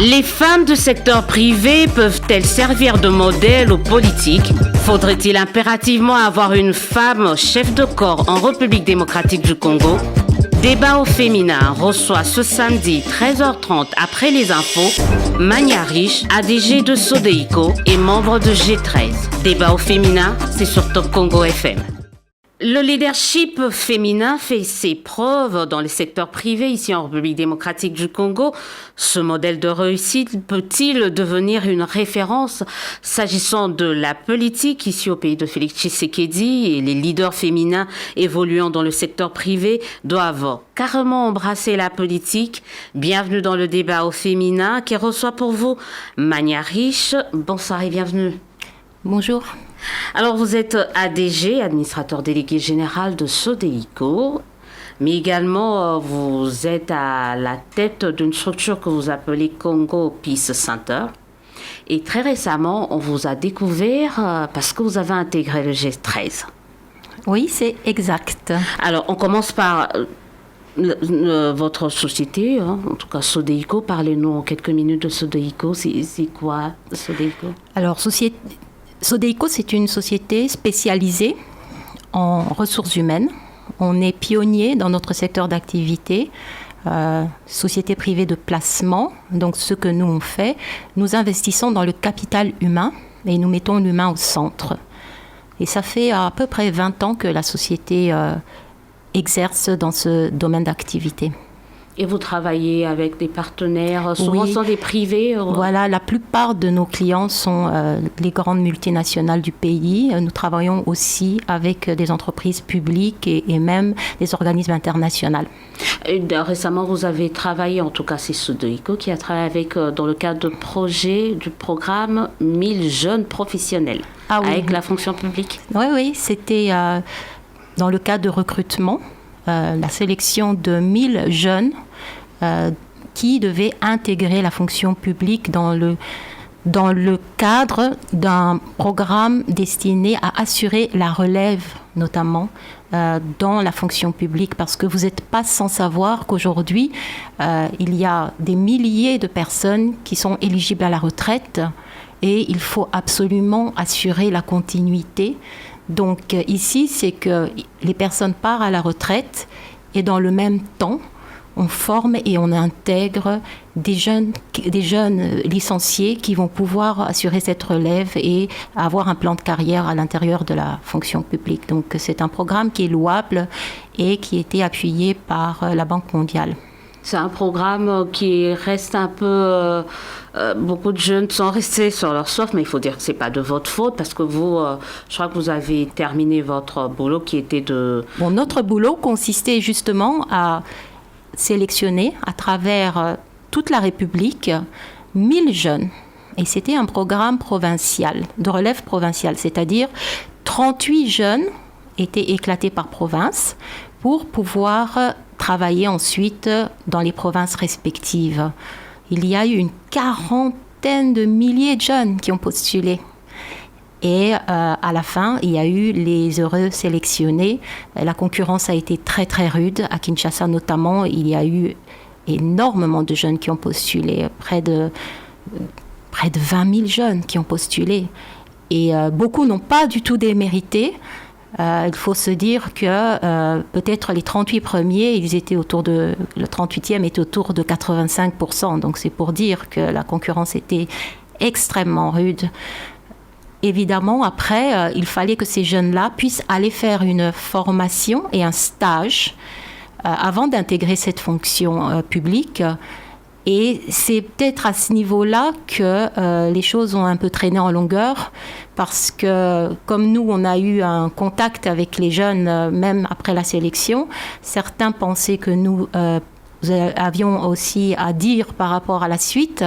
Les femmes du secteur privé peuvent-elles servir de modèle aux politiques? Faudrait-il impérativement avoir une femme chef de corps en République démocratique du Congo? Débat au féminin reçoit ce samedi 13h30 après les infos Mania Riche, ADG de Sodeïco et membre de G13. Débat au féminin, c'est sur Top Congo FM. Le leadership féminin fait ses preuves dans les secteurs privés ici en République démocratique du Congo. Ce modèle de réussite peut-il devenir une référence s'agissant de la politique ici au pays de Félix Tshisekedi? Et les leaders féminins évoluant dans le secteur privé doivent carrément embrasser la politique. Bienvenue dans le débat au féminin qui reçoit pour vous Mania Riche. Bonsoir et bienvenue. Bonjour. Alors, vous êtes ADG, administrateur délégué général de Sodeïco, mais également vous êtes à la tête d'une structure que vous appelez Congo Peace Center. Et très récemment, on vous a découvert parce que vous avez intégré le G13. Oui, c'est exact. Alors, on commence par votre société, en tout cas Sodeïco. Parlez-nous en quelques minutes de Sodeïco. C'est quoi Sodeïco? Alors, Sodeïco, c'est une société spécialisée en ressources humaines. On est pionnier dans notre secteur d'activité, société privée de placement. Donc, ce que nous on fait, nous investissons dans le capital humain et nous mettons l'humain au centre. Et ça fait à peu près 20 ans que la société exerce dans ce domaine d'activité. Et vous travaillez avec des partenaires, souvent sont des privés? Voilà, la plupart de nos clients sont les grandes multinationales du pays. Nous travaillons aussi avec des entreprises publiques et même des organismes internationaux. Récemment, vous avez travaillé, en tout cas c'est Sodeïco qui a travaillé avec, dans le cadre du programme 1000 jeunes professionnels avec la fonction publique. Oui, c'était dans le cadre de recrutement. La sélection de 1000 jeunes qui devaient intégrer la fonction publique dans le cadre d'un programme destiné à assurer la relève, notamment dans la fonction publique, parce que vous n'êtes pas sans savoir qu'aujourd'hui, il y a des milliers de personnes qui sont éligibles à la retraite et il faut absolument assurer la continuité. Donc ici, c'est que les personnes partent à la retraite et dans le même temps, on forme et on intègre des jeunes licenciés qui vont pouvoir assurer cette relève et avoir un plan de carrière à l'intérieur de la fonction publique. Donc c'est un programme qui est louable et qui a été appuyé par la Banque mondiale. C'est un programme qui reste un peu... beaucoup de jeunes sont restés sur leur soif, mais il faut dire que ce n'est pas de votre faute parce que vous, je crois que vous avez terminé votre boulot qui était de... Notre boulot consistait justement à sélectionner à travers toute la République 1000 jeunes. Et c'était un programme provincial, de relève provinciale, c'est-à-dire 38 jeunes étaient éclatés par province pour pouvoir travailler ensuite dans les provinces respectives. Il y a eu une quarantaine de milliers de jeunes qui ont postulé. Et à la fin, il y a eu les heureux sélectionnés. La concurrence a été très, très rude. À Kinshasa notamment, il y a eu énormément de jeunes qui ont postulé. Près de 20 000 jeunes qui ont postulé. Et beaucoup n'ont pas du tout démérité. Il faut se dire que peut-être les 38 premiers, le 38e était autour de 85%. Donc c'est pour dire que la concurrence était extrêmement rude. Évidemment, après, il fallait que ces jeunes-là puissent aller faire une formation et un stage avant d'intégrer cette fonction publique. Et c'est peut-être à ce niveau-là que les choses ont un peu traîné en longueur, parce que comme nous, on a eu un contact avec les jeunes, même après la sélection, certains pensaient que nous avions aussi à dire par rapport à la suite.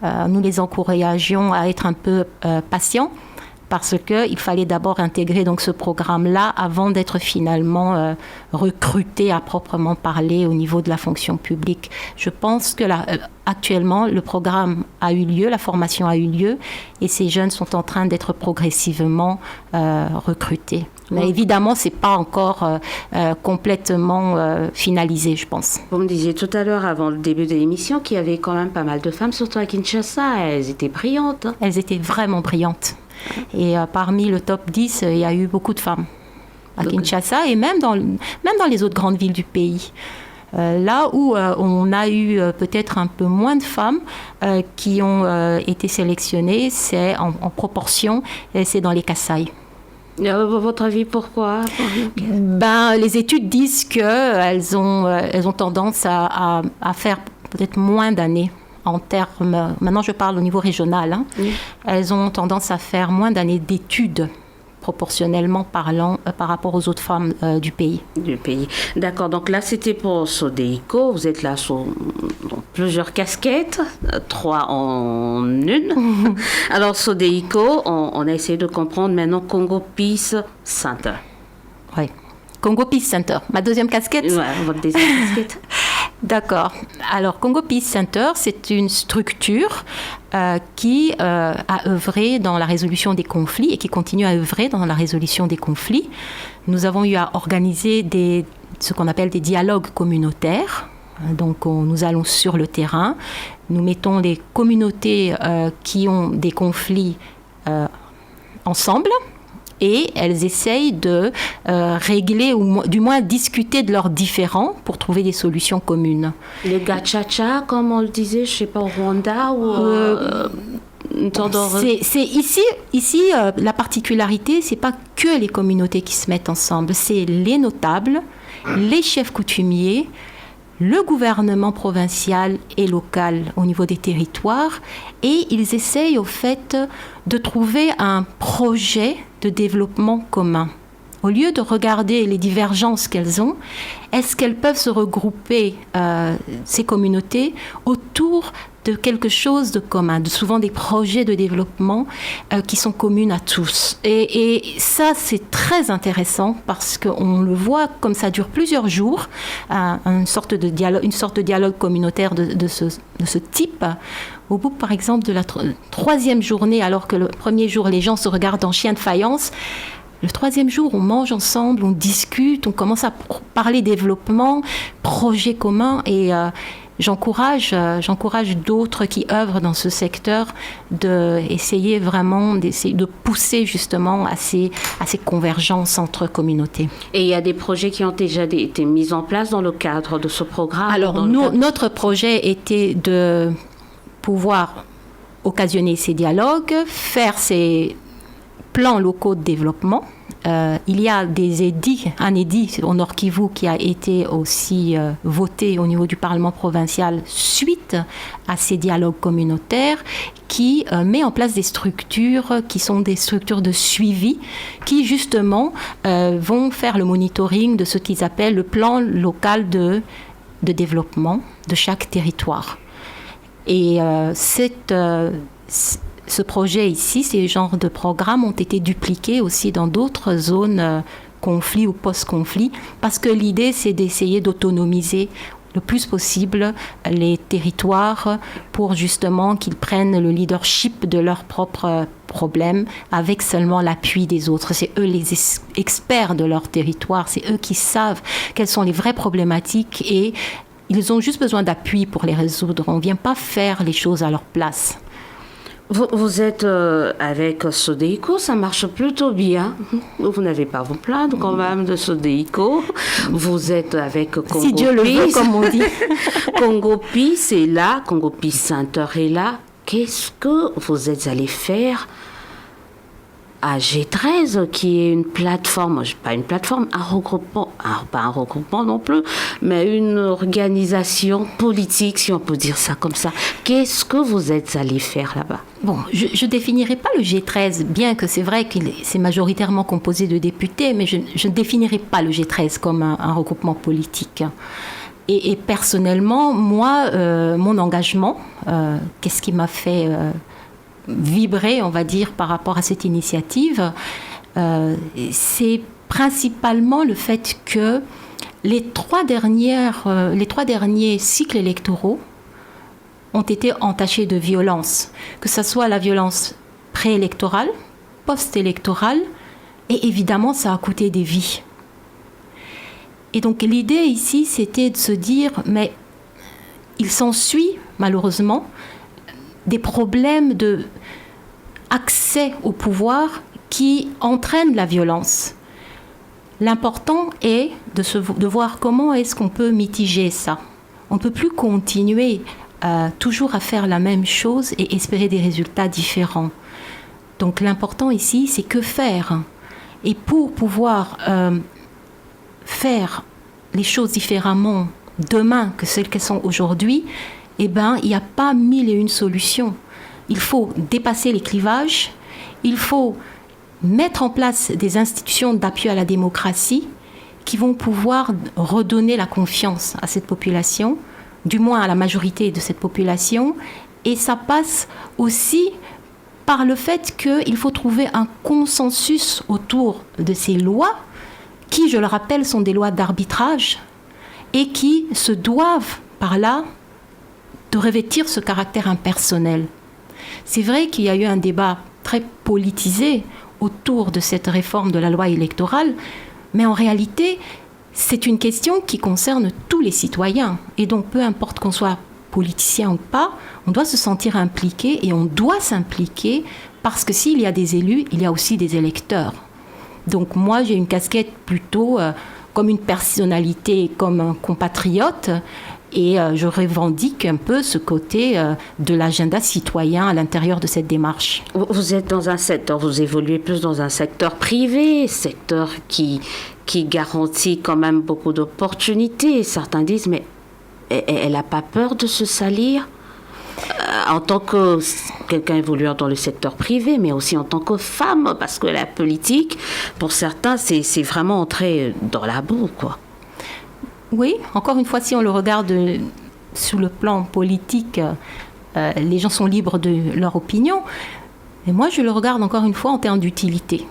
Nous les encourageons à être un peu patients, parce qu'il fallait d'abord intégrer donc ce programme-là avant d'être finalement recruté à proprement parler au niveau de la fonction publique. Je pense que actuellement, le programme a eu lieu, la formation a eu lieu, et ces jeunes sont en train d'être progressivement recrutés. Mais évidemment, ce n'est pas encore complètement finalisé, je pense. Vous me disiez tout à l'heure, avant le début de l'émission, qu'il y avait quand même pas mal de femmes, surtout à Kinshasa. Elles étaient brillantes. Elles étaient vraiment brillantes. Et parmi le top 10, il y a eu beaucoup de femmes à Kinshasa et même dans les autres grandes villes du pays. Là où on a eu peut-être un peu moins de femmes qui ont été sélectionnées, c'est en proportion, et c'est dans les Kasaï. Votre avis, pourquoi? Les études disent qu'elles ont tendance à faire peut-être moins d'années en termes... Maintenant, je parle au niveau régional. Hein. Oui. Elles ont tendance à faire moins d'années d'études, proportionnellement parlant, par rapport aux autres femmes du pays. D'accord. Donc là, c'était pour Sodeiko. Vous êtes là sur plusieurs casquettes, 3 en une. Alors, Sodeiko, on a essayé de comprendre maintenant Congo Peace Center. Oui. Congo Peace Center. Ma deuxième casquette? Oui, votre deuxième casquette. D'accord. Alors, Congo Peace Center, c'est une structure qui a œuvré dans la résolution des conflits et qui continue à œuvrer dans la résolution des conflits. Nous avons eu à organiser ce qu'on appelle des dialogues communautaires. Donc, nous allons sur le terrain. Nous mettons les communautés qui ont des conflits ensemble. Et elles essayent de régler ou du moins discuter de leurs différends pour trouver des solutions communes. Les gachacha, comme on le disait, je ne sais pas, au Rwanda ou c'est ici la particularité, c'est pas que les communautés qui se mettent ensemble, c'est les notables, les chefs coutumiers, le gouvernement provincial et local au niveau des territoires, et ils essayent au fait de trouver un projet de développement commun. Au lieu de regarder les divergences qu'elles ont, est-ce qu'elles peuvent se regrouper, ces communautés, autour de quelque chose de commun, souvent des projets de développement qui sont communs à tous. Et ça, c'est très intéressant parce qu'on le voit comme ça dure plusieurs jours, une sorte de dialogue communautaire de ce type. Au bout, par exemple, de la troisième journée, alors que le premier jour, les gens se regardent en chien de faïence, le troisième jour, on mange ensemble, on discute, on commence à parler développement, projet commun et... J'encourage d'autres qui œuvrent dans ce secteur d'essayer de pousser justement à ces convergences entre communautés. Et il y a des projets qui ont déjà été mis en place dans le cadre de ce programme? Alors, notre projet était de pouvoir occasionner ces dialogues, faire ces plans locaux de développement. Il y a un édit au Nord Kivu qui a été aussi voté au niveau du Parlement provincial suite à ces dialogues communautaires qui met en place des structures qui sont des structures de suivi qui justement vont faire le monitoring de ce qu'ils appellent le plan local de développement de chaque territoire. Et ce projet ici, ces genres de programmes ont été dupliqués aussi dans d'autres zones conflits ou post-conflits, parce que l'idée, c'est d'essayer d'autonomiser le plus possible les territoires pour justement qu'ils prennent le leadership de leurs propres problèmes avec seulement l'appui des autres. C'est eux les experts de leur territoire, c'est eux qui savent quelles sont les vraies problématiques et ils ont juste besoin d'appui pour les résoudre. On ne vient pas faire les choses à leur place. Vous êtes avec Sodeiko, ça marche plutôt bien. Vous n'avez pas à vous plaindre quand même de Sodeiko. Vous êtes avec Congo si Dieu Peace. Le veut, comme on dit. Congo Peace est là, Congo Peace Center est là. Qu'est-ce que vous êtes allé faire à G13, qui est une plateforme, pas une plateforme, un regroupement, pas un regroupement non plus, mais une organisation politique, si on peut dire ça comme ça. Qu'est-ce que vous êtes allé faire là-bas? Bon, je ne définirai pas le G13, bien que c'est vrai que c'est majoritairement composé de députés, mais je ne définirai pas le G13 comme un regroupement politique. Et personnellement, moi, mon engagement, qu'est-ce qui m'a fait... vibrer, on va dire, par rapport à cette initiative, c'est principalement le fait que les trois derniers cycles électoraux ont été entachés de violence, que ce soit la violence préélectorale, post-électorale, Et évidemment, ça a coûté des vies. Et donc l'idée ici, c'était de se dire, mais il s'ensuit malheureusement des problèmes d'accès au pouvoir qui entraînent la violence. L'important est de voir comment est-ce qu'on peut mitiger ça. On ne peut plus continuer toujours à faire la même chose et espérer des résultats différents. Donc l'important ici, c'est que faire. Et pour pouvoir faire les choses différemment demain que celles qu'elles sont aujourd'hui, eh ben, il n'y a pas 1001 solutions. Il faut dépasser les clivages, il faut mettre en place des institutions d'appui à la démocratie qui vont pouvoir redonner la confiance à cette population, du moins à la majorité de cette population. Et ça passe aussi par le fait qu'il faut trouver un consensus autour de ces lois qui, je le rappelle, sont des lois d'arbitrage et qui se doivent, par là, de revêtir ce caractère impersonnel. C'est vrai qu'il y a eu un débat très politisé autour de cette réforme de la loi électorale, mais en réalité, c'est une question qui concerne tous les citoyens. Et donc, peu importe qu'on soit politicien ou pas, on doit se sentir impliqué et on doit s'impliquer parce que s'il y a des élus, il y a aussi des électeurs. Donc moi, j'ai une casquette plutôt comme une personnalité, comme un compatriote et je revendique un peu ce côté de l'agenda citoyen à l'intérieur de cette démarche. Vous êtes dans un secteur, vous évoluez plus dans un secteur privé, secteur qui garantit quand même beaucoup d'opportunités. Certains disent, mais elle n'a pas peur de se salir en tant que quelqu'un évoluant dans le secteur privé, mais aussi en tant que femme, parce que la politique, pour certains, c'est vraiment entrer dans la boue, quoi. Oui, encore une fois, si on le regarde sous le plan politique, les gens sont libres de leur opinion. Mais moi, je le regarde encore une fois en termes d'utilité.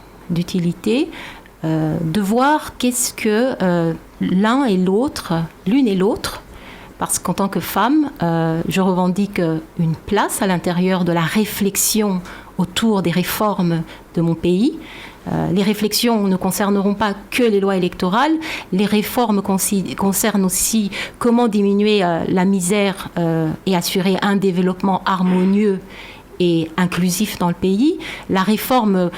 De voir qu'est-ce que l'un et l'autre, l'une et l'autre, parce qu'en tant que femme, je revendique une place à l'intérieur de la réflexion autour des réformes de mon pays. Les réflexions ne concerneront pas que les lois électorales. Les réformes concernent aussi comment diminuer la misère et assurer un développement harmonieux et inclusif dans le pays. La réforme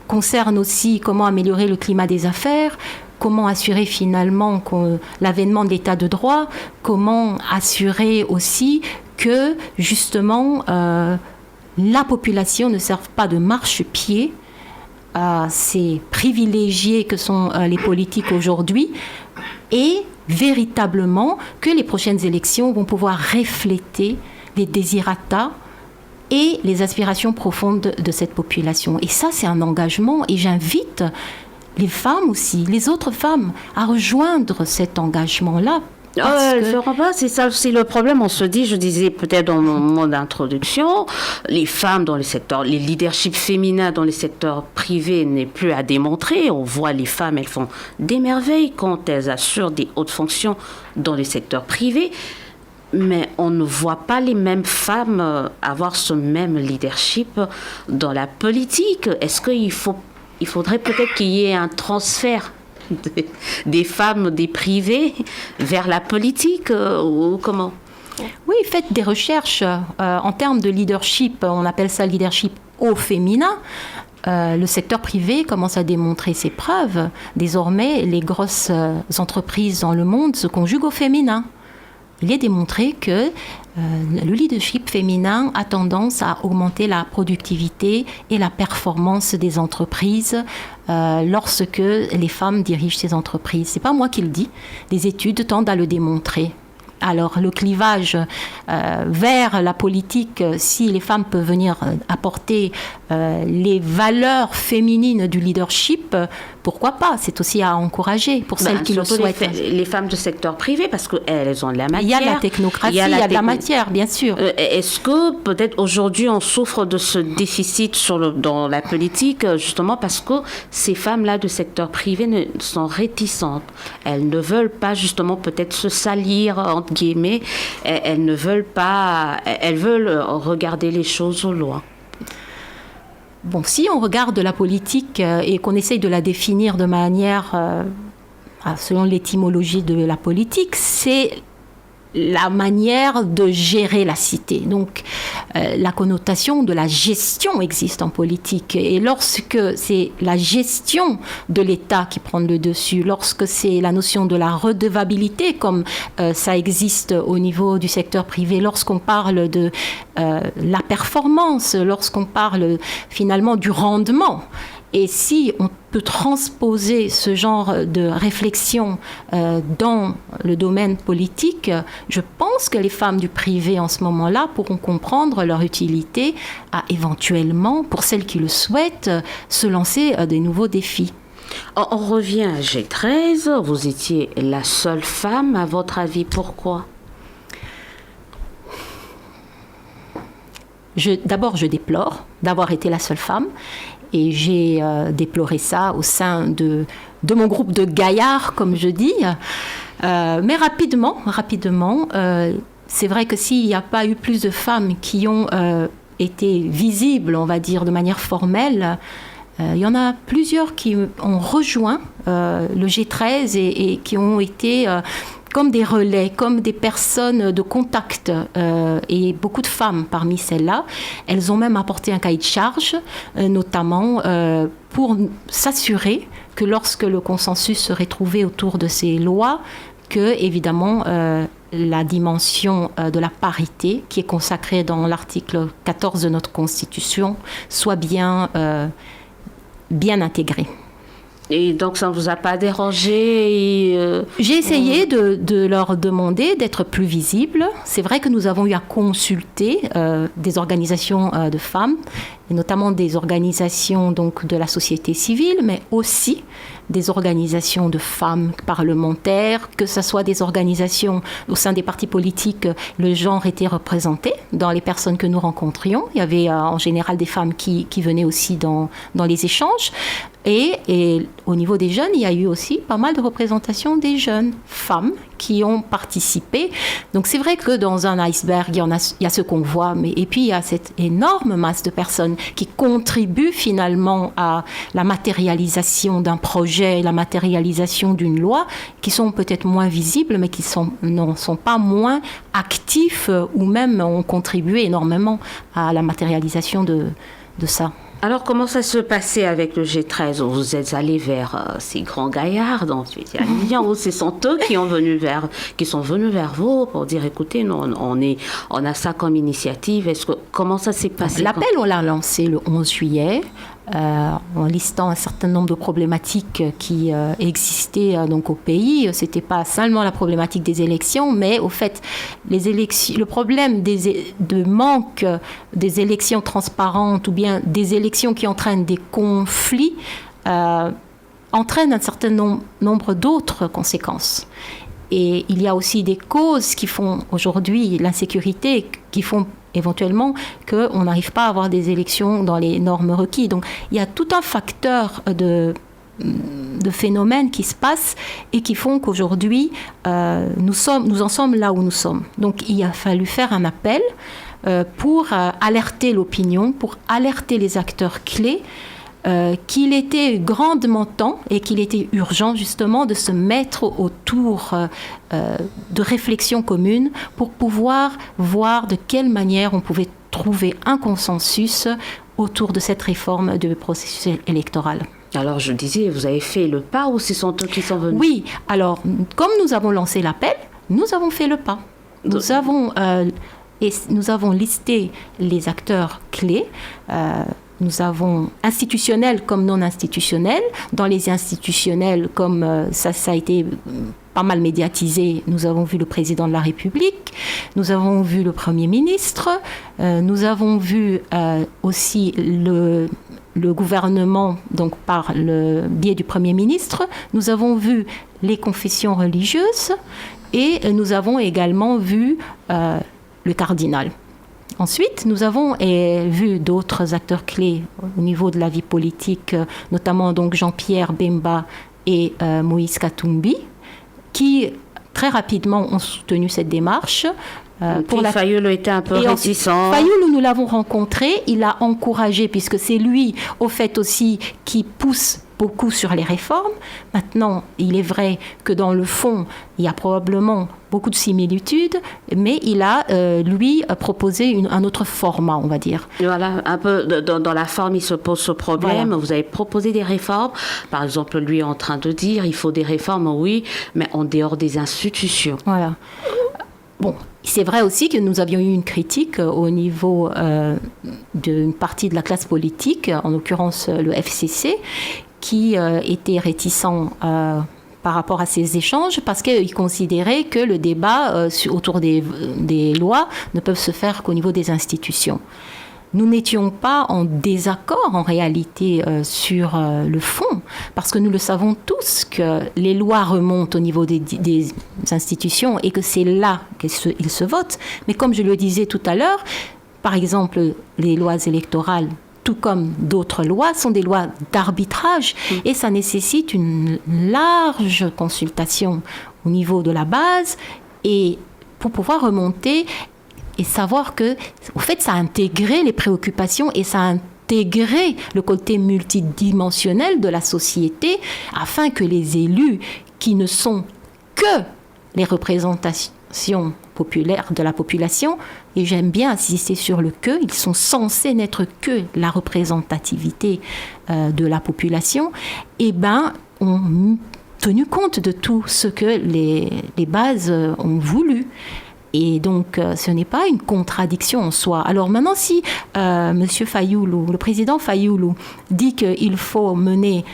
concerne aussi comment améliorer le climat des affaires, comment assurer finalement l'avènement de l'état de droit, comment assurer aussi que justement la population ne serve pas de marchepied à ces privilégiés que sont les politiques aujourd'hui et véritablement que les prochaines élections vont pouvoir refléter les désirata et les aspirations profondes de cette population. Et ça, c'est un engagement et j'invite les femmes aussi, les autres femmes, à rejoindre cet engagement-là. C'est ça aussi le problème. On se dit, je disais peut-être dans mon mot d'introduction, les femmes dans les secteurs, les leaderships féminins dans les secteurs privés n'est plus à démontrer. On voit les femmes, elles font des merveilles quand elles assurent des hautes fonctions dans les secteurs privés. Mais on ne voit pas les mêmes femmes avoir ce même leadership dans la politique. Est-ce qu'il faudrait peut-être qu'il y ait un transfert des femmes des privés vers la politique ou comment? Oui, faites des recherches en termes de leadership, on appelle ça leadership au féminin. Le secteur privé commence à démontrer ses preuves. Désormais, les grosses entreprises dans le monde se conjuguent au féminin. Il est démontré que le leadership féminin a tendance à augmenter la productivité et la performance des entreprises lorsque les femmes dirigent ces entreprises. Ce n'est pas moi qui le dis, les études tendent à le démontrer. Alors le clivage vers la politique, si les femmes peuvent venir apporter les valeurs féminines du leadership, pourquoi pas? C'est aussi à encourager pour celles qui le souhaitent. Les femmes du secteur privé, parce qu'elles ont de la matière. Il y a de la technocratie, il y a de la matière, bien sûr. Est-ce que peut-être aujourd'hui on souffre de ce déficit dans la politique, justement parce que ces femmes-là du secteur privé sont réticentes. Elles ne veulent pas justement peut-être se salir, entre guillemets. Elles ne veulent pas, elles veulent regarder les choses au loin. Bon, si on regarde la politique et qu'on essaye de la définir de manière, selon l'étymologie de la politique, c'est la manière de gérer la cité. Donc, la connotation de la gestion existe en politique. Et lorsque c'est la gestion de l'État qui prend le dessus, lorsque c'est la notion de la redevabilité, comme ça existe au niveau du secteur privé, lorsqu'on parle de la performance, lorsqu'on parle finalement du rendement, et si on peut transposer ce genre de réflexion dans le domaine politique, je pense que les femmes du privé en ce moment-là pourront comprendre leur utilité à éventuellement, pour celles qui le souhaitent, se lancer à des nouveaux défis. On revient à G13, vous étiez la seule femme, à votre avis, pourquoi ? D'abord, je déplore d'avoir été la seule femme. Et j'ai déploré ça au sein de mon groupe de gaillards, comme je dis. Mais rapidement, c'est vrai que s'il n'y a pas eu plus de femmes qui ont été visibles, on va dire, de manière formelle, il y en a plusieurs qui ont rejoint le G13 et qui ont été comme des relais, comme des personnes de contact, et beaucoup de femmes parmi celles-là. Elles ont même apporté un cahier de charge, notamment pour s'assurer que lorsque le consensus serait trouvé autour de ces lois, que évidemment la dimension de la parité, qui est consacrée dans l'article 14 de notre Constitution, soit bien intégrée. Et donc, ça ne vous a pas dérangé J'ai essayé de leur demander d'être plus visibles. C'est vrai que nous avons eu à consulter des organisations de femmes, et notamment des organisations donc, de la société civile, mais aussi des organisations de femmes parlementaires, que ce soit des organisations au sein des partis politiques, le genre était représenté dans les personnes que nous rencontrions. Il y avait en général des femmes qui venaient aussi dans les échanges. Et au niveau des jeunes, il y a eu aussi pas mal de représentations des jeunes femmes qui ont participé. Donc c'est vrai que dans un iceberg, il y a ce qu'on voit, et puis il y a cette énorme masse de personnes qui contribuent finalement à la matérialisation d'un projet, la matérialisation d'une loi, qui sont peut-être moins visibles, mais qui ne sont pas moins actifs ou même ont contribué énormément à la matérialisation de ça. Alors, comment ça se passait avec le G13 ? Vous êtes allé vers ces grands gaillards, donc tu étais à Lyon, ou ce sont eux qui sont venus vers vous pour dire, écoutez, nous, on a ça comme initiative. Comment ça s'est passé ? L'appel, on l'a lancé le 11 juillet. En listant un certain nombre de problématiques qui existaient donc au pays. Ce n'était pas seulement la problématique des élections, mais au fait, le problème de manque des élections transparentes ou bien des élections qui entraînent des conflits entraîne un certain nombre d'autres conséquences. Et il y a aussi des causes qui font aujourd'hui l'insécurité, qui font éventuellement qu'on n'arrive pas à avoir des élections dans les normes requises. Donc il y a tout un facteur de phénomènes qui se passent et qui font qu'aujourd'hui nous en sommes là où nous sommes. Donc il a fallu faire un appel pour alerter l'opinion, pour alerter les acteurs clés, qu'il était grandement temps et qu'il était urgent justement de se mettre autour de réflexions communes pour pouvoir voir de quelle manière on pouvait trouver un consensus autour de cette réforme du processus électoral. Alors je disais, vous avez fait le pas ou ce sont eux qui sont venus ? Oui, alors comme nous avons lancé l'appel, nous avons fait le pas. Nous avons listé les acteurs clés. Nous avons institutionnels comme non institutionnels. Dans les institutionnels, comme ça a été pas mal médiatisé, nous avons vu le président de la République, nous avons vu le Premier ministre, nous avons vu aussi le gouvernement, donc par le biais du Premier ministre, nous avons vu les confessions religieuses et nous avons également vu le cardinal. Ensuite, nous avons vu d'autres acteurs clés au niveau de la vie politique, notamment donc Jean-Pierre Bemba et Moïse Katumbi, qui très rapidement ont soutenu cette démarche. Fayoulou était un peu réticent. Fayoulou, nous l'avons rencontré, il a encouragé, puisque c'est lui, au fait aussi, qui pousse beaucoup sur les réformes. Maintenant, il est vrai que dans le fond, il y a probablement beaucoup de similitudes, mais il a, lui, proposé un autre format, on va dire. Voilà, un peu dans la forme, il se pose ce problème. Voilà. Vous avez proposé des réformes. Par exemple, lui est en train de dire il faut des réformes, oui, mais en dehors des institutions. Voilà. Bon, c'est vrai aussi que nous avions eu une critique au niveau d'une partie de la classe politique, en l'occurrence le FCC, qui était réticent par rapport à ces échanges parce qu'il considérait que le débat autour des lois ne peut se faire qu'au niveau des institutions. Nous n'étions pas en désaccord en réalité sur le fond, parce que nous le savons tous que les lois remontent au niveau des institutions et que c'est là qu'ils se votent. Mais comme je le disais tout à l'heure, par exemple, les lois électorales, tout comme d'autres lois, sont des lois d'arbitrage et ça nécessite une large consultation au niveau de la base et pour pouvoir remonter et savoir que, au fait, ça a intégré les préoccupations et ça a intégré le côté multidimensionnel de la société afin que les élus qui ne sont que les représentations populaires de la population, et j'aime bien insister sur le que, ils sont censés n'être que la représentativité de la population, et ben, ont tenu compte de tout ce que les bases ont voulu. Et donc, ce n'est pas une contradiction en soi. Alors maintenant, si M. Fayoulou, le président Fayoulou, dit qu'il faut mener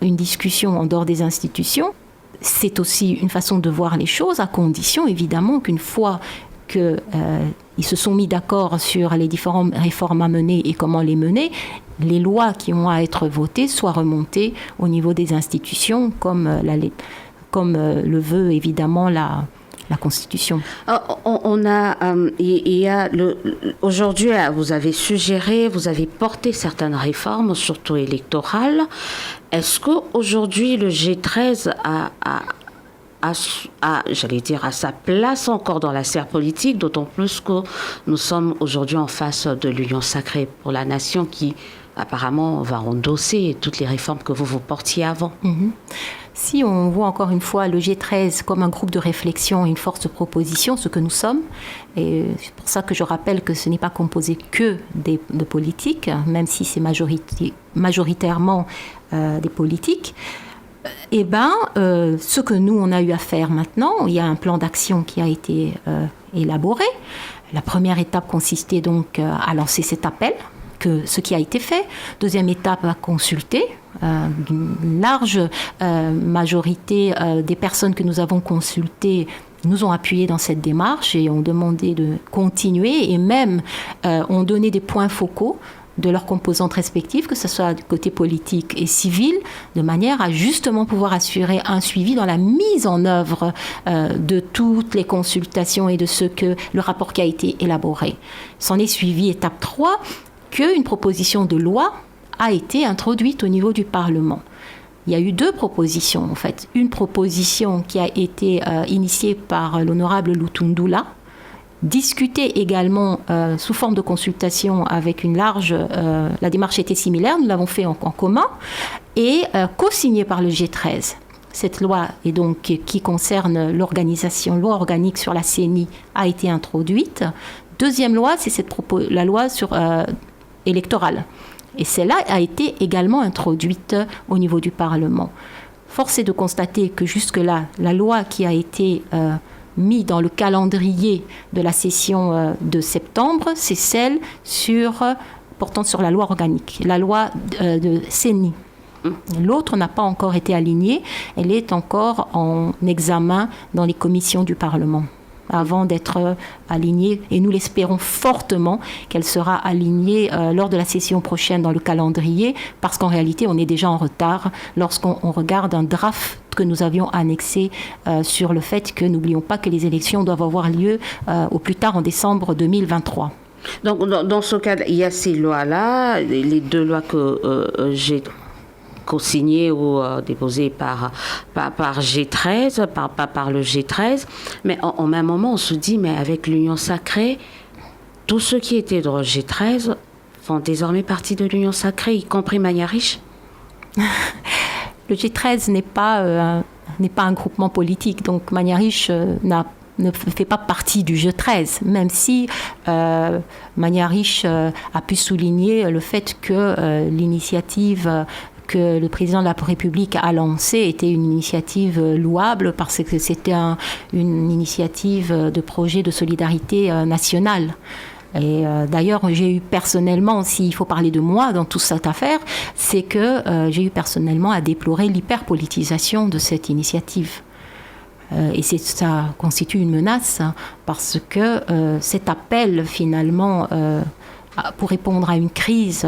une discussion en dehors des institutions, c'est aussi une façon de voir les choses, à condition évidemment qu'une fois qu'ils se sont mis d'accord sur les différentes réformes à mener et comment les mener, les lois qui ont à être votées soient remontées au niveau des institutions, comme le veut évidemment la Constitution. Aujourd'hui, vous avez suggéré, vous avez porté certaines réformes, surtout électorales. Est-ce qu'aujourd'hui, le G13 a sa place encore dans la sphère politique, d'autant plus que nous sommes aujourd'hui en face de l'Union sacrée pour la nation qui apparemment va endosser toutes les réformes que vous portiez avant. Mm-hmm. Si on voit encore une fois le G13 comme un groupe de réflexion, une force de proposition, ce que nous sommes, et c'est pour ça que je rappelle que ce n'est pas composé que de politiques, même si c'est majoritairement des politiques, ce que nous, on a eu à faire maintenant, il y a un plan d'action qui a été élaboré. La première étape consistait donc à lancer cet appel, ce qui a été fait. Deuxième étape, à consulter. Une large majorité des personnes que nous avons consultées nous ont appuyés dans cette démarche et ont demandé de continuer et même ont donné des points focaux de leurs composantes respectives, que ce soit du côté politique et civil, de manière à justement pouvoir assurer un suivi dans la mise en œuvre de toutes les consultations et de le rapport qui a été élaboré. S'en est suivi étape 3, qu'une proposition de loi a été introduite au niveau du Parlement. Il y a eu 2 propositions, en fait. Une proposition qui a été initiée par l'honorable Lutundula, discutée également sous forme de consultation avec une large... la démarche était similaire, nous l'avons fait en commun, et co-signée par le G13. Cette loi, et donc, qui concerne l'organisation, loi organique sur la CENI, a été introduite. Deuxième loi, c'est la loi sur... électorale. Et celle-là a été également introduite au niveau du Parlement. Force est de constater que jusque-là, la loi qui a été mise dans le calendrier de la session de septembre, c'est celle portant sur la loi organique, la loi de CENI. L'autre n'a pas encore été alignée, elle est encore en examen dans les commissions du Parlement, avant d'être alignée, et nous l'espérons fortement qu'elle sera alignée lors de la session prochaine dans le calendrier, parce qu'en réalité, on est déjà en retard lorsqu'on regarde un draft que nous avions annexé sur le fait que n'oublions pas que les élections doivent avoir lieu au plus tard en décembre 2023. Donc, dans ce cas, il y a ces lois-là, les 2 lois que j'ai co-signé ou déposé par G13, par le G13. Mais en même moment, on se dit, mais avec l'Union sacrée, tous ceux qui étaient dans le G13 font désormais partie de l'Union sacrée, y compris Magnarich. Le G13 n'est pas un groupement politique, donc Magnarich ne fait pas partie du G13, même si Magnarich a pu souligner le fait que l'initiative que le président de la République a lancée était une initiative louable parce que c'était une initiative de projet de solidarité nationale. Et d'ailleurs, j'ai eu personnellement, s'il faut parler de moi dans toute cette affaire, c'est que j'ai eu personnellement à déplorer l'hyperpolitisation de cette initiative. Et ça constitue une menace parce que cet appel, finalement, pour répondre à une crise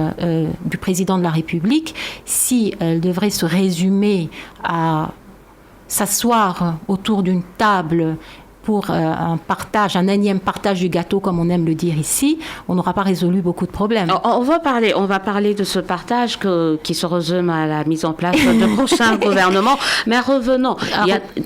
du président de la République, si elle devrait se résumer à s'asseoir autour d'une table pour un énième partage du gâteau, comme on aime le dire ici, on n'aura pas résolu beaucoup de problèmes. On va parler de ce partage qui se résume à la mise en place de prochains gouvernements. Mais revenons.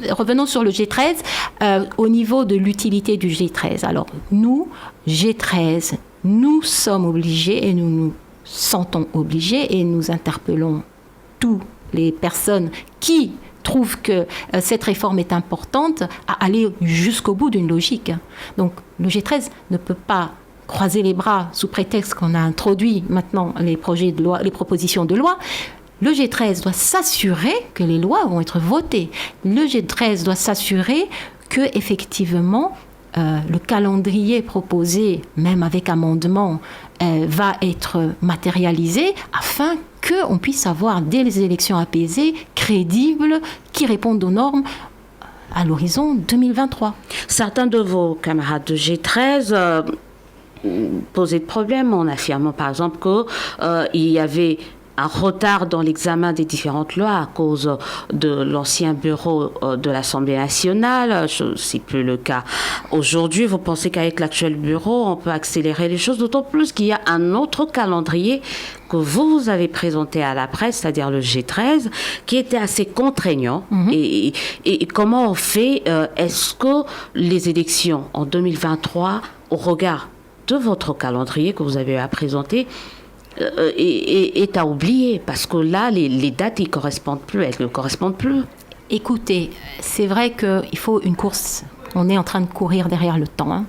Revenons sur le G13, au niveau de l'utilité du G13. Alors, nous, G13, nous sommes obligés et nous nous sentons obligés et nous interpellons toutes les personnes qui trouvent que cette réforme est importante à aller jusqu'au bout d'une logique. Donc le G13 ne peut pas croiser les bras sous prétexte qu'on a introduit maintenant les projets de loi, les propositions de loi. Le G13 doit s'assurer que les lois vont être votées. Le G13 doit s'assurer que effectivement le calendrier proposé, même avec amendement, va être matérialisé afin qu'on puisse avoir des élections apaisées, crédibles, qui répondent aux normes à l'horizon 2023. Certains de vos camarades de G13 posaient de problèmes en affirmant par exemple qu'il y avait un retard dans l'examen des différentes lois à cause de l'ancien bureau de l'Assemblée nationale. Ce n'est plus le cas aujourd'hui. Vous pensez qu'avec l'actuel bureau, on peut accélérer les choses, d'autant plus qu'il y a un autre calendrier que vous avez présenté à la presse, c'est-à-dire le G13, qui était assez contraignant. Et comment on fait? Est-ce que les élections en 2023, au regard de votre calendrier que vous avez à présenter, est à oublier, parce que là, les dates, elles ne correspondent plus. Écoutez, c'est vrai qu'il faut une course. On est en train de courir derrière le temps. Hein.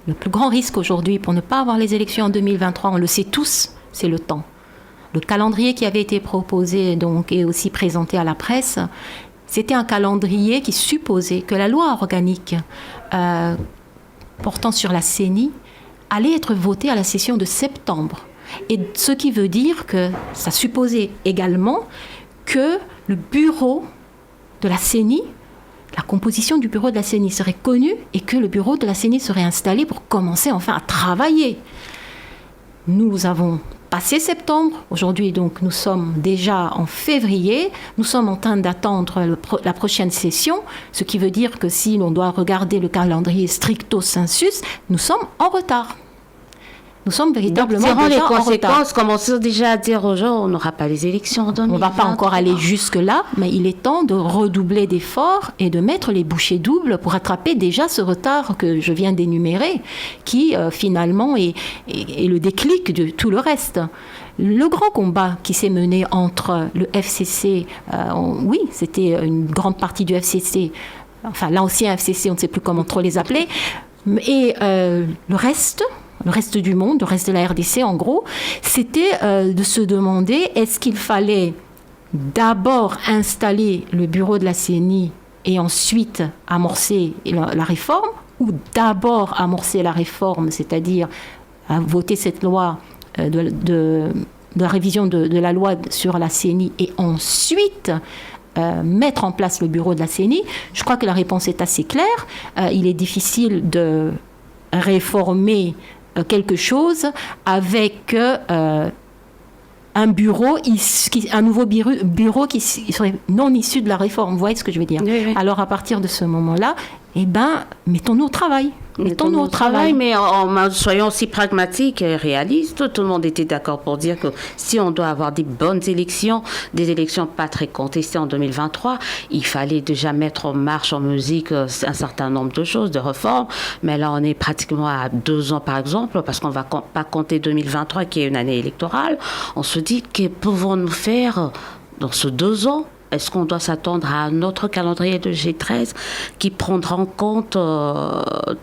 Le plus grand risque aujourd'hui pour ne pas avoir les élections en 2023, on le sait tous, c'est le temps. Le calendrier qui avait été proposé donc, et aussi présenté à la presse, c'était un calendrier qui supposait que la loi organique portant sur la CENI allait être votée à la session de septembre. Et ce qui veut dire que ça supposait également que le bureau de la CENI, la composition du bureau de la CENI serait connue et que le bureau de la CENI serait installé pour commencer enfin à travailler. Nous avons passé septembre, aujourd'hui donc nous sommes déjà en février, nous sommes en train d'attendre la prochaine session, ce qui veut dire que si l'on doit regarder le calendrier stricto sensus, nous sommes en retard. Nous sommes véritablement déjà en retard. Les conséquences, commençons déjà à dire aux gens, on n'aura pas les élections en 2023. On ne va pas encore aller jusque-là, mais il est temps de redoubler d'efforts et de mettre les bouchées doubles pour rattraper déjà ce retard que je viens d'énumérer, qui finalement est le déclic de tout le reste. Le grand combat qui s'est mené entre le FCC, oui, c'était une grande partie du FCC, enfin l'ancien FCC, on ne sait plus comment trop les appeler, et le reste du monde, le reste de la RDC en gros, c'était de se demander est-ce qu'il fallait d'abord installer le bureau de la CENI et ensuite amorcer la réforme, ou d'abord amorcer la réforme, c'est-à-dire voter cette loi de la révision de la loi sur la CENI et ensuite mettre en place le bureau de la CENI. Je crois que la réponse est assez claire. Il est difficile de réformer quelque chose avec un bureau, un nouveau bureau qui serait non issu de la réforme. Vous voyez ce que je veux dire? Oui. Alors à partir de ce moment-là, mettons-nous au travail. Mettons-nous au travail. Mais soyons aussi pragmatiques et réalistes. Tout le monde était d'accord pour dire que si on doit avoir des bonnes élections, des élections pas très contestées en 2023, il fallait déjà mettre en marche, en musique, un certain nombre de choses, de réformes. Mais là, on est pratiquement à 2 ans, par exemple, parce qu'on ne va pas compter 2023, qui est une année électorale. On se dit, que pouvons-nous faire dans ce 2 ans? Est-ce qu'on doit s'attendre à un autre calendrier de G13 qui prendra en compte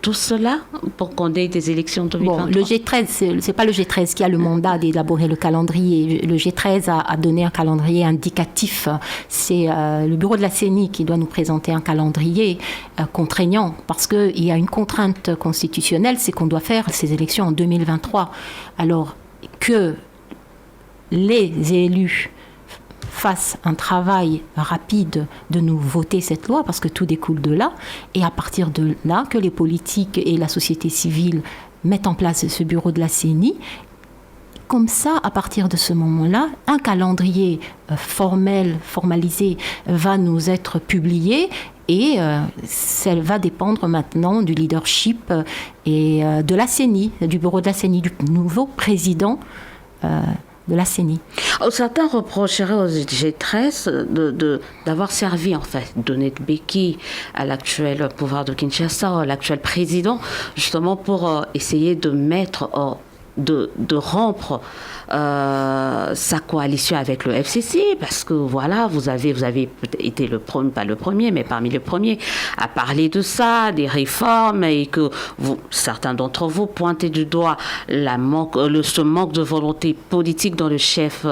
tout cela pour qu'on ait des élections 2023? Bon, le G13, c'est pas le G13 qui a le mandat d'élaborer le calendrier. Le G13 a donné un calendrier indicatif. C'est le bureau de la CENI qui doit nous présenter un calendrier contraignant, parce qu'il y a une contrainte constitutionnelle, c'est qu'on doit faire ces élections en 2023. Alors que les élus fassent un travail rapide de nous voter cette loi, parce que tout découle de là, et à partir de là, que les politiques et la société civile mettent en place ce bureau de la CENI. Comme ça, à partir de ce moment-là, un calendrier formalisé va nous être publié, et ça va dépendre maintenant du leadership et de la CENI, du bureau de la CENI, du nouveau président de la CENI. Certains reprocheraient aux G13 d'avoir servi, en fait, donner de béquille à l'actuel pouvoir de Kinshasa, à l'actuel président, justement pour essayer de mettre, de rompre sa coalition avec le FCC, parce que voilà, vous avez été le premier, pas le premier, mais parmi les premiers à parler de ça, des réformes, et que certains d'entre vous pointaient du doigt ce manque de volonté politique dans le chef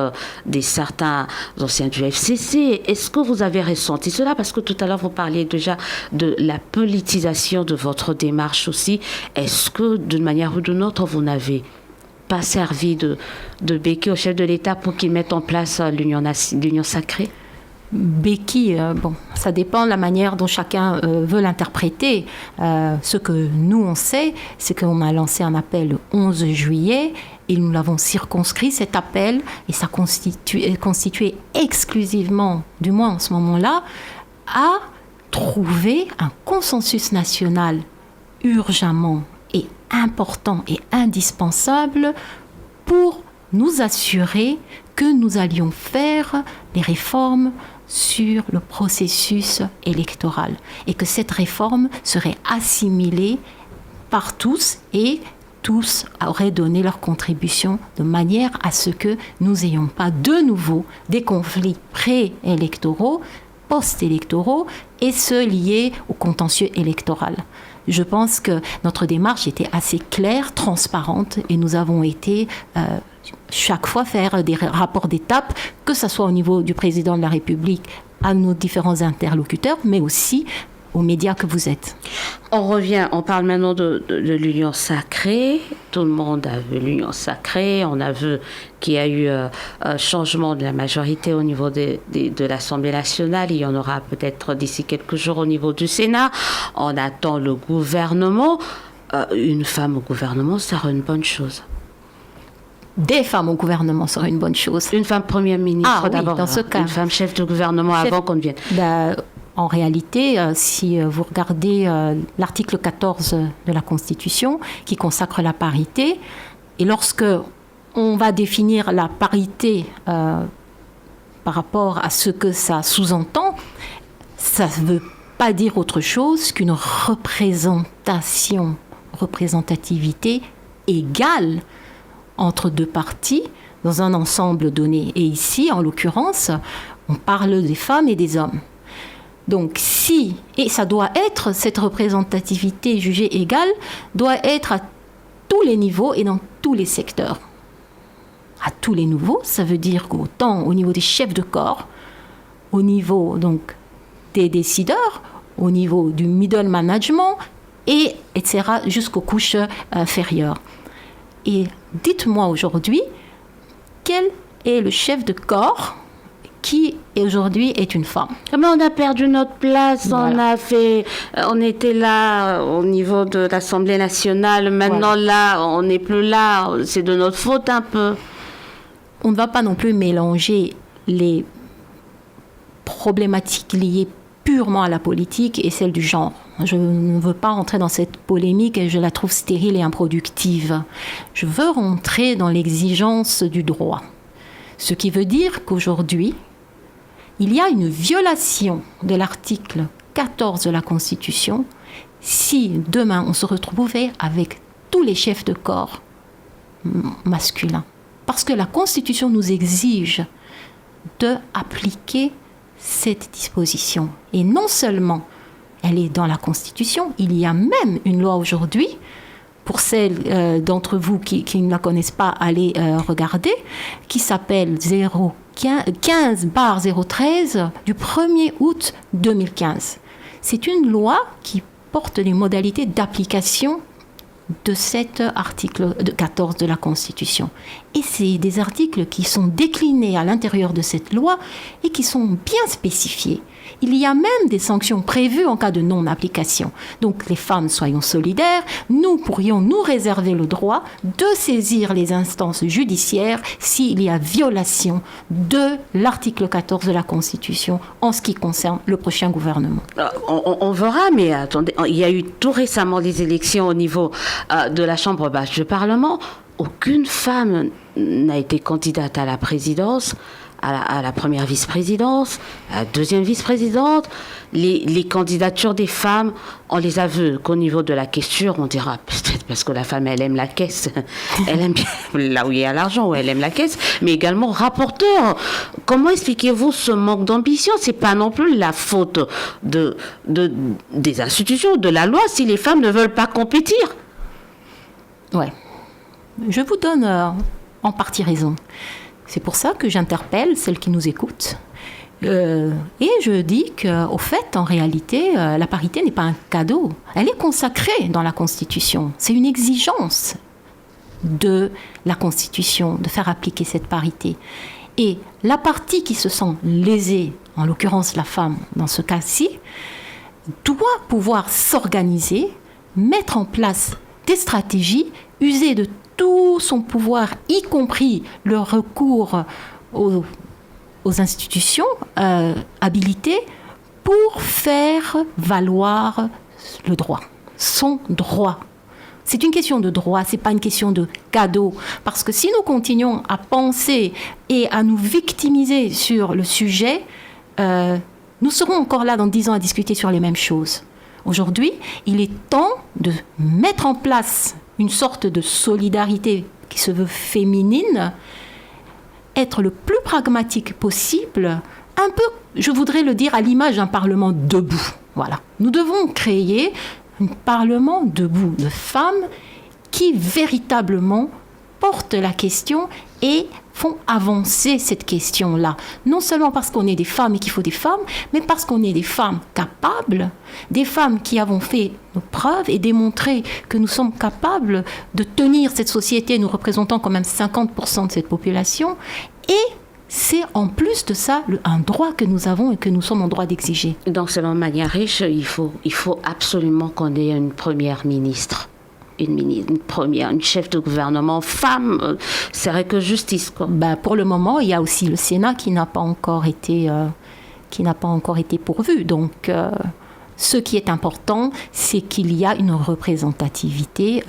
des certains anciens du FCC. Est-ce que vous avez ressenti cela? Parce que tout à l'heure, vous parliez déjà de la politisation de votre démarche aussi. Est-ce que, d'une manière ou d'une autre, vous n'avez pas servi de béquille au chef de l'État pour qu'il mette en place l'union sacrée? Béquille, bon, ça dépend de la manière dont chacun veut l'interpréter. Ce que nous, on sait, c'est qu'on a lancé un appel le 11 juillet et nous l'avons circonscrit, cet appel, et ça constituait exclusivement, du moins en ce moment-là, à trouver un consensus national urgemment et important et indispensable pour nous assurer que nous allions faire des réformes sur le processus électoral et que cette réforme serait assimilée par tous et tous auraient donné leur contribution de manière à ce que nous n'ayons pas de nouveau des conflits préélectoraux, post-électoraux et ceux liés au contentieux électoral. Je pense que notre démarche était assez claire, transparente, et nous avons été chaque fois faire des rapports d'étape, que ce soit au niveau du président de la République, à nos différents interlocuteurs, mais aussi aux médias que vous êtes. On parle maintenant de l'union sacrée. Tout le monde a vu l'union sacrée. On a vu qu'il y a eu un changement de la majorité au niveau de l'Assemblée nationale. Il y en aura peut-être d'ici quelques jours au niveau du Sénat. On attend le gouvernement. Une femme au gouvernement serait une bonne chose. Des femmes au gouvernement serait une bonne chose. Une femme première ministre d'abord. Oui, dans ce cas. Une femme chef de gouvernement avant qu'on devienne. En réalité, si vous regardez l'article 14 de la Constitution qui consacre la parité, et lorsque on va définir la parité par rapport à ce que ça sous-entend, ça ne veut pas dire autre chose qu'une représentativité égale entre deux parties dans un ensemble donné. Et ici, en l'occurrence, on parle des femmes et des hommes. Donc et ça doit être, cette représentativité jugée égale, doit être à tous les niveaux et dans tous les secteurs. À tous les niveaux, ça veut dire qu'autant au niveau des chefs de corps, au niveau donc des décideurs, au niveau du middle management, et etc., jusqu'aux couches inférieures. Et dites-moi aujourd'hui, quel est le chef de corps qui aujourd'hui est une femme? Mais on a perdu notre place, Voilà. On était là au niveau de l'Assemblée nationale, maintenant là, on n'est plus là, c'est de notre faute un peu. On ne va pas non plus mélanger les problématiques liées purement à la politique et celles du genre. Je ne veux pas rentrer dans cette polémique et je la trouve stérile et improductive. Je veux rentrer dans l'exigence du droit. Ce qui veut dire qu'aujourd'hui, il y a une violation de l'article 14 de la Constitution si demain on se retrouvait avec tous les chefs de corps masculins. Parce que la Constitution nous exige d'appliquer cette disposition. Et non seulement elle est dans la Constitution, il y a même une loi aujourd'hui, pour celles d'entre vous qui ne la connaissent pas, allez regarder, qui s'appelle 15/013 du 1er août 2015. C'est une loi qui porte les modalités d'application de cet article 14 de la Constitution. Et c'est des articles qui sont déclinés à l'intérieur de cette loi et qui sont bien spécifiés. Il y a même des sanctions prévues en cas de non-application. Donc les femmes, soyons solidaires, nous pourrions nous réserver le droit de saisir les instances judiciaires s'il y a violation de l'article 14 de la Constitution en ce qui concerne le prochain gouvernement. On verra, mais attendez, il y a eu tout récemment les élections au niveau de la Chambre basse du Parlement. Aucune femme n'a été candidate à la présidence, à la première vice-présidence, à la deuxième vice-présidente. Les candidatures des femmes, on les a vues qu'au niveau de la question, on dira peut-être parce que la femme, elle aime la caisse, elle aime bien là où il y a l'argent, où elle aime la caisse, mais également rapporteur. Comment expliquez-vous ce manque d'ambition? C'est pas non plus la faute des institutions, de la loi, si les femmes ne veulent pas compétir. Ouais. Je vous donne en partie raison. C'est pour ça que j'interpelle celles qui nous écoutent. Et je dis qu'au fait, en réalité, la parité n'est pas un cadeau. Elle est consacrée dans la Constitution. C'est une exigence de la Constitution de faire appliquer cette parité. Et la partie qui se sent lésée, en l'occurrence la femme dans ce cas-ci, doit pouvoir s'organiser, mettre en place des stratégies, user de tout son pouvoir, y compris le recours aux institutions habilitées pour faire valoir le droit, son droit. C'est une question de droit, c'est pas une question de cadeau. Parce que si nous continuons à penser et à nous victimiser sur le sujet, nous serons encore là dans 10 ans à discuter sur les mêmes choses. Aujourd'hui, il est temps de mettre en place une sorte de solidarité qui se veut féminine, être le plus pragmatique possible, un peu, je voudrais le dire, à l'image d'un Parlement debout. Voilà. Nous devons créer un Parlement debout de femmes qui véritablement portent la question et font avancer cette question-là. Non seulement parce qu'on est des femmes et qu'il faut des femmes, mais parce qu'on est des femmes capables, des femmes qui avons fait nos preuves et démontré que nous sommes capables de tenir cette société, nous représentons quand même 50% de cette population. Et c'est en plus de ça un droit que nous avons et que nous sommes en droit d'exiger. Donc selon Mania Riche, il faut absolument qu'on ait une première ministre. Une chef de gouvernement femme, serait que justice, quoi. Pour le moment, il y a aussi le Sénat qui n'a pas encore été pourvu. Donc, ce qui est important, c'est qu'il y a une représentativité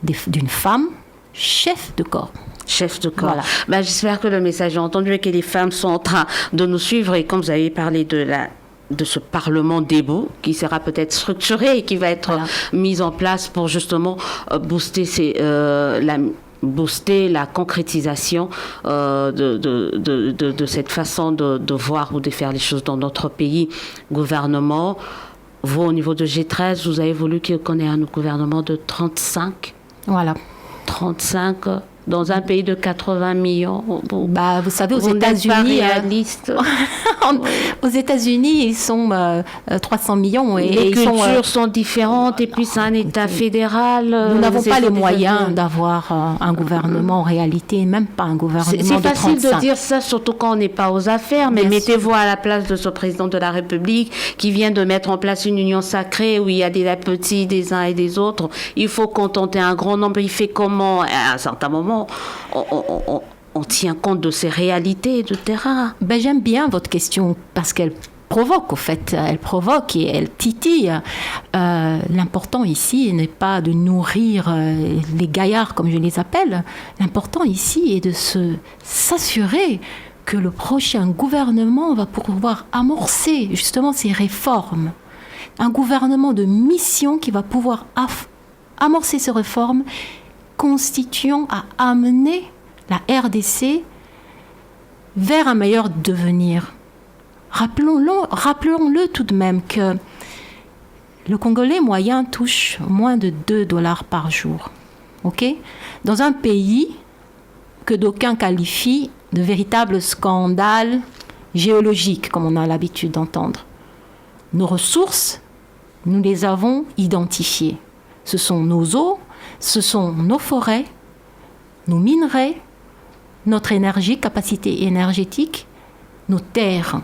d'une femme chef de corps. Chef de corps. Voilà. J'espère que le message est entendu et que les femmes sont en train de nous suivre. Et comme vous avez parlé de ce Parlement debout qui sera peut-être structuré et qui va être mis en place pour justement booster la concrétisation de cette façon de voir ou de faire les choses dans notre pays. Gouvernement, vous au niveau de G13, vous avez voulu qu'on ait un gouvernement de 35. Voilà. 35 dans un pays de 80 millions. Vous savez, aux États-Unis, aux États-Unis, ils sont 300 millions. Les cultures sont différentes et puis c'est un État fédéral. Nous n'avons pas les moyens d'avoir un gouvernement en réalité, même pas un gouvernement de 35. C'est facile de dire ça, surtout quand on n'est pas aux affaires, mais mettez-vous à la place de ce président de la République qui vient de mettre en place une union sacrée où il y a des petits, des uns et des autres. Il faut contenter un grand nombre. Il fait comment, à un certain moment, on tient compte de ces réalités de terrain. J'aime bien votre question parce qu'elle provoque, au fait. Elle provoque et elle titille. L'important ici n'est pas de nourrir les gaillards, comme je les appelle. L'important ici est de s'assurer que le prochain gouvernement va pouvoir amorcer justement ces réformes. Un gouvernement de mission qui va pouvoir amorcer ces réformes, constituant à amener la RDC vers un meilleur devenir. Rappelons-le tout de même que le Congolais moyen touche moins de $2 par jour. Okay? Dans un pays que d'aucuns qualifient de véritable scandale géologique, comme on a l'habitude d'entendre. Nos ressources, nous les avons identifiées. Ce sont nos eaux, ce sont nos forêts, nos minerais, notre énergie, capacité énergétique, nos terres.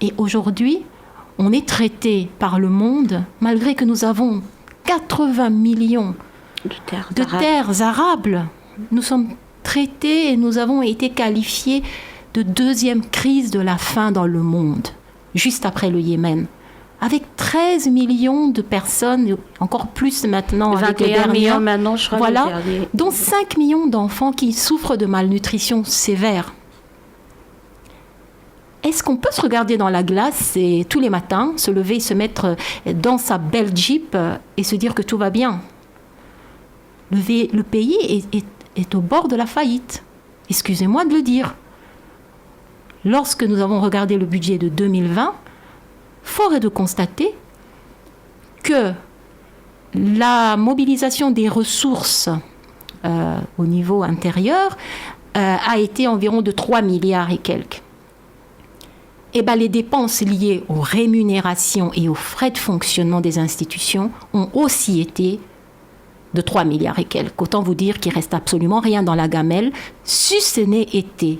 Et aujourd'hui, on est traité par le monde, malgré que nous avons 80 millions de terres arables. Nous sommes traités et nous avons été qualifiés de deuxième crise de la faim dans le monde, juste après le Yémen. Avec 13 millions de personnes, encore plus maintenant avec le dernier, millions maintenant, je crois, voilà, dont 5 millions d'enfants qui souffrent de malnutrition sévère. Est-ce qu'on peut se regarder dans la glace et tous les matins se lever et se mettre dans sa belle Jeep et se dire que tout va bien? Le pays est au bord de la faillite. Excusez-moi de le dire. Lorsque nous avons regardé le budget de 2020, fort est de constater que la mobilisation des ressources au niveau intérieur a été environ de 3 milliards et quelques. Et bien, les dépenses liées aux rémunérations et aux frais de fonctionnement des institutions ont aussi été de 3 milliards et quelques. Autant vous dire qu'il ne reste absolument rien dans la gamelle, si ce n'est été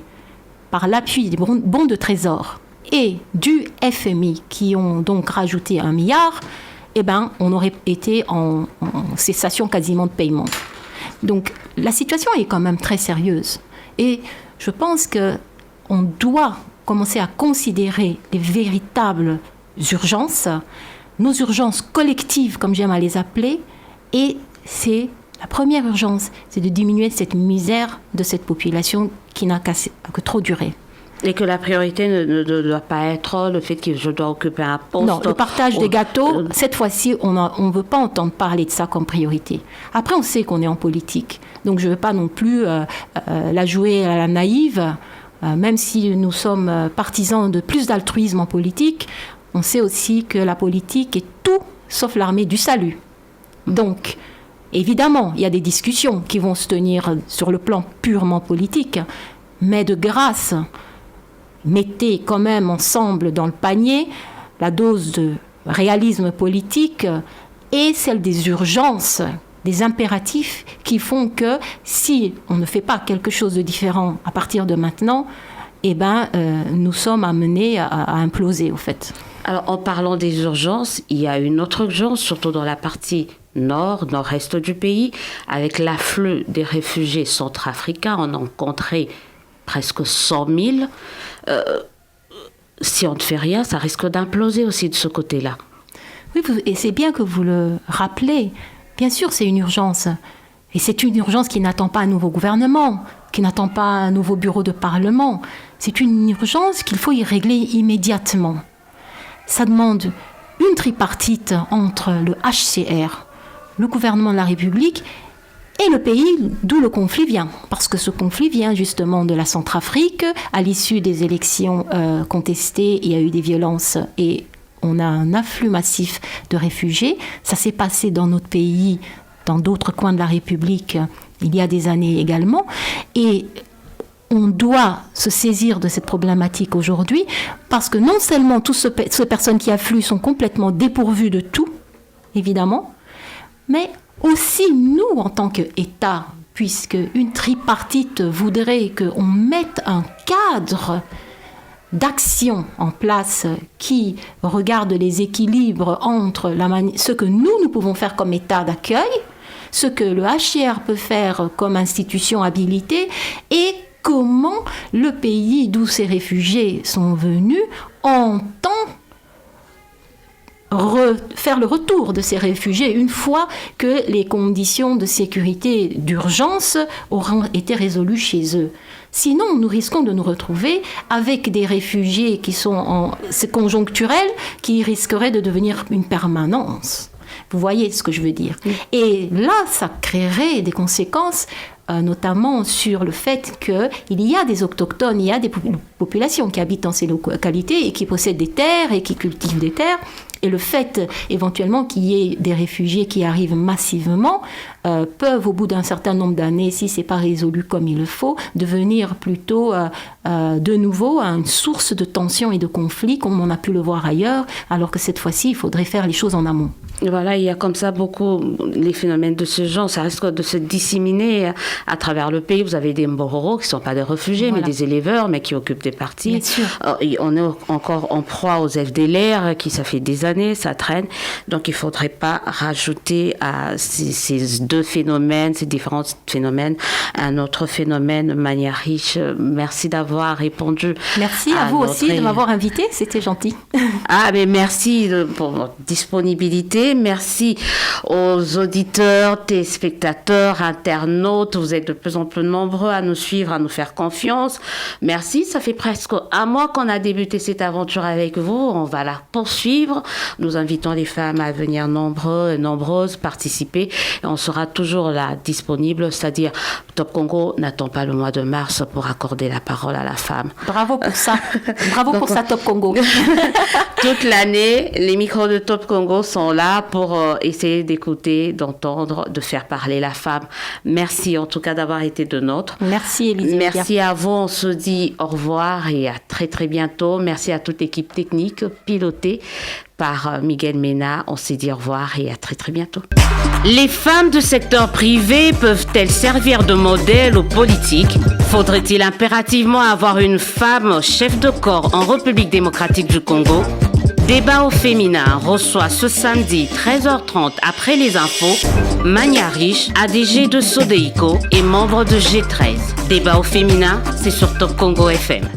par l'appui des bons de trésor et du FMI qui ont donc rajouté 1 milliard, eh ben, on aurait été en cessation quasiment de paiement. Donc la situation est quand même très sérieuse. Et je pense qu'on doit commencer à considérer les véritables urgences, nos urgences collectives, comme j'aime à les appeler, et c'est la première urgence, c'est de diminuer cette misère de cette population qui n'a que trop duré. Et que la priorité ne doit pas être le fait que je dois occuper un poste. Non, le partage des gâteaux, cette fois-ci, on ne veut pas entendre parler de ça comme priorité. Après, on sait qu'on est en politique, donc je ne veux pas non plus la jouer à la naïve. Même si nous sommes partisans de plus d'altruisme en politique, on sait aussi que la politique est tout sauf l'armée du salut. Donc, évidemment, il y a des discussions qui vont se tenir sur le plan purement politique, mais de grâce, mettez quand même ensemble dans le panier la dose de réalisme politique et celle des urgences, des impératifs qui font que si on ne fait pas quelque chose de différent à partir de maintenant, eh ben, nous sommes amenés à imploser, au fait. Alors, en parlant des urgences, il y a une autre urgence, surtout dans la partie nord-est du pays, avec l'afflux des réfugiés centrafricains. On a rencontré presque 100 000. Si on ne fait rien, ça risque d'imploser aussi de ce côté-là. Oui, et c'est bien que vous le rappelez. Bien sûr, c'est une urgence. Et c'est une urgence qui n'attend pas un nouveau gouvernement, qui n'attend pas un nouveau bureau de parlement. C'est une urgence qu'il faut y régler immédiatement. Ça demande une tripartite entre le HCR, le gouvernement de la République et le pays d'où le conflit vient. Parce que ce conflit vient justement de la Centrafrique. À l'issue des élections contestées, il y a eu des violences et on a un afflux massif de réfugiés. Ça s'est passé dans notre pays, dans d'autres coins de la République, il y a des années également. Et on doit se saisir de cette problématique aujourd'hui parce que non seulement toutes ces personnes qui affluent sont complètement dépourvues de tout, évidemment, mais aussi nous, en tant qu'État, puisque une tripartite voudrait qu'on mette un cadre d'action en place qui regarde les équilibres entre ce que nous pouvons faire comme État d'accueil, ce que le HCR peut faire comme institution habilitée et comment le pays d'où ces réfugiés sont venus entend faire le retour de ces réfugiés une fois que les conditions de sécurité d'urgence auront été résolues chez eux. Sinon, nous risquons de nous retrouver avec des réfugiés qui sont c'est conjoncturel, qui risqueraient de devenir une permanence. Vous voyez ce que je veux dire. Et là, ça créerait des conséquences, notamment sur le fait qu'il y a des autochtones, il y a des populations qui habitent dans ces localités et qui possèdent des terres et qui cultivent des terres. Et le fait, éventuellement, qu'il y ait des réfugiés qui arrivent massivement, peuvent, au bout d'un certain nombre d'années, si ce n'est pas résolu comme il le faut, devenir plutôt, de nouveau, une source de tension et de conflit, comme on a pu le voir ailleurs, alors que cette fois-ci, il faudrait faire les choses en amont. Voilà, il y a comme ça beaucoup les phénomènes de ce genre, ça risque de se disséminer à travers le pays. Vous avez des Mbororo qui ne sont pas des réfugiés, voilà, mais des éleveurs, mais qui occupent des parties. Bien sûr. On est encore en proie aux FDLR, qui ça fait des années, ça traîne. Donc il ne faudrait pas rajouter à ces deux phénomènes, ces différents phénomènes, un autre phénomène. Mania Riche, merci d'avoir répondu. Merci à vous aussi de m'avoir invité, c'était gentil. Ah, mais merci pour votre disponibilité. Merci aux auditeurs, téléspectateurs, internautes. Vous êtes de plus en plus nombreux à nous suivre, à nous faire confiance. Merci. Ça fait presque un mois qu'on a débuté cette aventure avec vous. On va la poursuivre. Nous invitons les femmes à venir nombreuses participer. Et on sera toujours là, disponible. C'est-à-dire, Top Congo n'attend pas le mois de mars pour accorder la parole à la femme. Bravo pour ça. Bravo pour ça, Top Congo. Toute l'année, les micros de Top Congo sont là pour essayer d'écouter, d'entendre, de faire parler la femme. Merci en tout cas d'avoir été de nôtres. Merci Élisée. Merci à vous. On se dit au revoir et à très très bientôt. Merci à toute l'équipe technique pilotée par Miguel Mena. On s'est dit au revoir et à très très bientôt. Les femmes du secteur privé peuvent-elles servir de modèle aux politiques ? Faudrait-il impérativement avoir une femme chef de corps en République démocratique du Congo ? Débat au féminin reçoit ce samedi 13h30 après les infos Mania Riche, ADG de Sodeïco et membre de G13. Débat au féminin, c'est sur Top Congo FM.